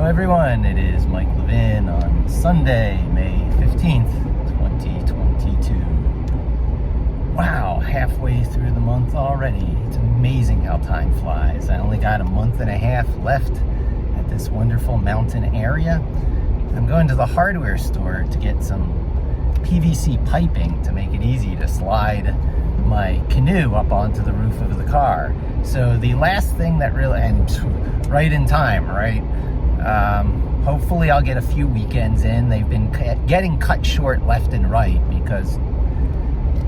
Hello everyone, it is Mike Levin on Sunday, May 15th, 2022. Wow, halfway through the month already. It's amazing how time flies. I only got a month and a half left at this wonderful mountain area. I'm going to the hardware store to get some PVC piping to make it easy to slide my canoe up onto the roof of the car. So the last thing that really, and right in time, right? Hopefully I'll get a few weekends in. They've been getting cut short left and right because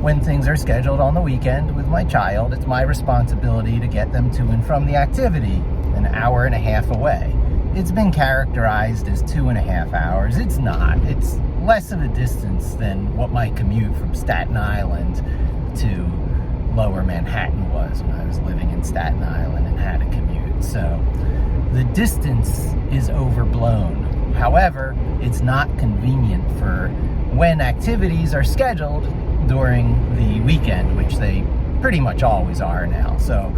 when things are scheduled on the weekend with my child, it's my responsibility to get them to and from the activity an hour and a half away. It's been characterized as 2.5 hours. It's not. It's less of a distance than what my commute from Staten Island to Lower Manhattan was when I was living in Staten Island and had a commute. So the distance is overblown. However, it's not convenient for when activities are scheduled during the weekend, which they pretty much always are now. So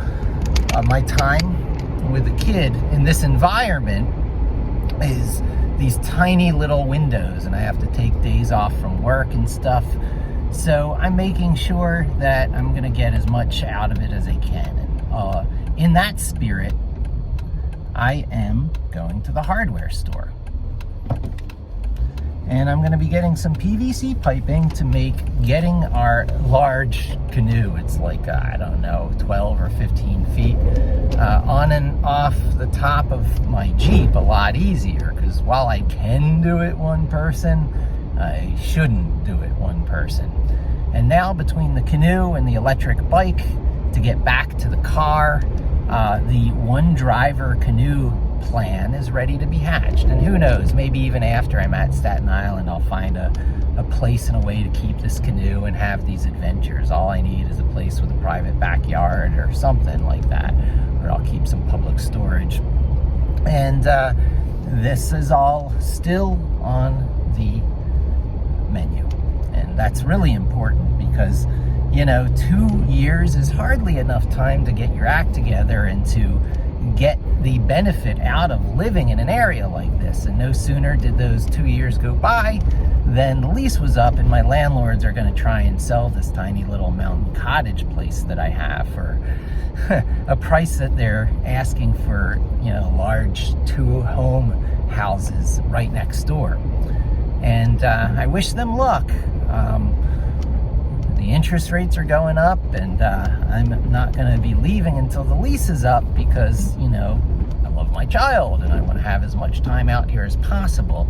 my time with a kid in this environment is these tiny little windows, and I have to take days off from work and stuff. So I'm making sure that I'm gonna get as much out of it as I can. And in that spirit, I am going to the hardware store. And I'm gonna be getting some PVC piping to make getting our large canoe, it's like, I don't know, 12 or 15 feet, on and off the top of my Jeep a lot easier, because while I can do it one person, I shouldn't do it one person. And now between the canoe and the electric bike to get back to the car, the one driver canoe plan is ready to be hatched. And who knows, maybe even after I'm at Staten Island, I'll find a place and a way to keep this canoe and have these adventures. All I need is a place with a private backyard or something like that, or I'll keep some public storage. And this is all still on the menu. And that's really important because, you know, 2 years is hardly enough time to get your act together and to get the benefit out of living in an area like this. And no sooner did those 2 years go by than the lease was up and my landlords are going to try and sell this tiny little mountain cottage place that I have for a price that they're asking for, you know, large 2-home houses right next door. And I wish them luck. The interest rates are going up, and I'm not going to be leaving until the lease is up because, you know, I love my child and I want to have as much time out here as possible.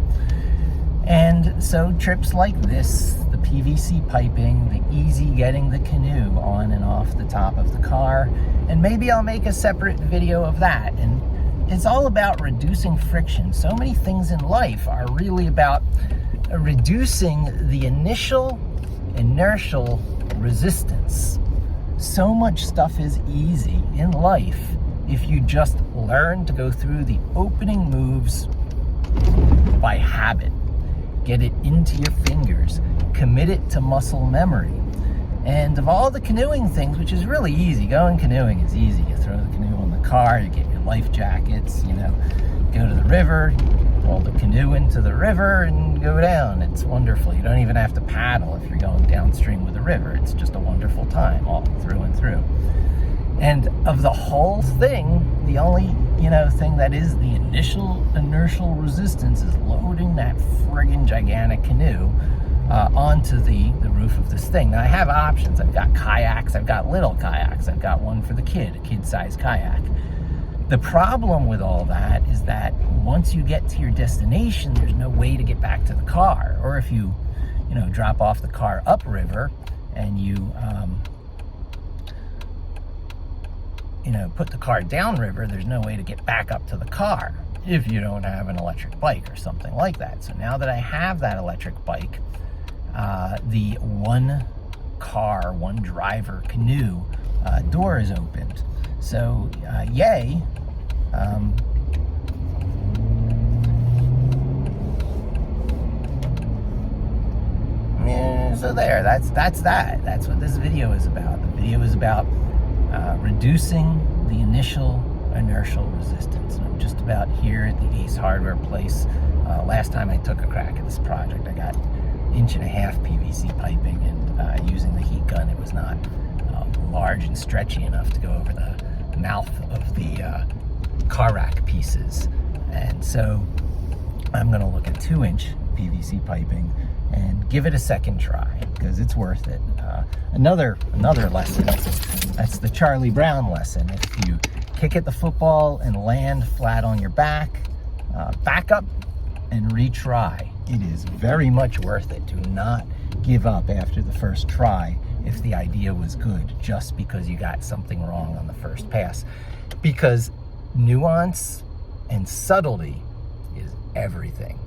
And so trips like this, the PVC piping, the easy getting the canoe on and off the top of the car, and maybe I'll make a separate video of that. And it's all about reducing friction. So many things in life are really about reducing the initial inertial resistance. So much stuff is easy in life if you just learn to go through the opening moves by habit. Get it into your fingers, commit it to muscle memory. And of all the canoeing things, which is really easy, going canoeing is easy. You throw the canoe on the car, you get your life jackets, you know, go to the river, pull the canoe into the river and go down. It's wonderful. You don't even have to paddle if you're going downstream with the river. It's just a wonderful time all through and through. And of the whole thing, the only, you know, thing that is the initial inertial resistance is loading that friggin' gigantic canoe onto the roof of this thing. Now I have options. I've got kayaks, I've got little kayaks, I've got one for the kid, a kid-sized kayak. The problem with all that is that once you get to your destination, there's no way to get back to the car. Or if you know, drop off the car upriver and you know, put the car downriver, there's no way to get back up to the car if you don't have an electric bike or something like that. So now that I have that electric bike, the one car, one driver canoe door is opened. So yay. So there, that's that. That's what this video is about. The video is about reducing the initial inertial resistance. And I'm just about here at the Ace Hardware place. Last time I took a crack at this project, I got 1.5 inch PVC piping, and using the heat gun, it was not large and stretchy enough to go over the mouth of the car rack pieces. And so I'm going to look at 2 inch PVC piping and give it a second try, because it's worth it. Another lesson, that's the Charlie Brown lesson. If you kick at the football and land flat on your back, back up and retry. It is very much worth it. Do not give up after the first try if the idea was good, just because you got something wrong on the first pass. Because nuance and subtlety is everything.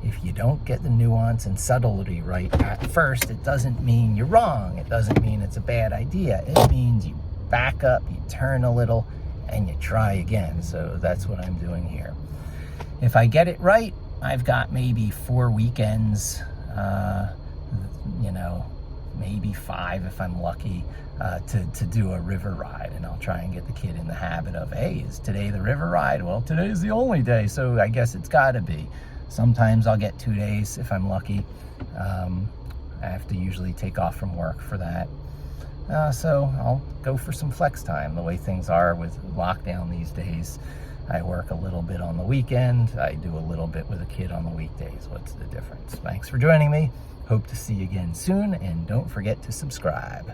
If you don't get the nuance and subtlety right at first, it doesn't mean you're wrong. It doesn't mean it's a bad idea. It means you back up, you turn a little, and you try again. So that's what I'm doing here. If I get it right, I've got maybe 4 weekends, maybe 5 if I'm lucky, to do a river ride. And I'll try and get the kid in the habit of, hey, is today the river ride? Well, today's the only day, so I guess it's gotta be. Sometimes I'll get 2 days if I'm lucky. I have to usually take off from work for that. So I'll go for some flex time. The way things are with lockdown these days, I work a little bit on the weekend. I do a little bit with a kid on the weekdays. What's the difference? Thanks for joining me. Hope to see you again soon, and don't forget to subscribe.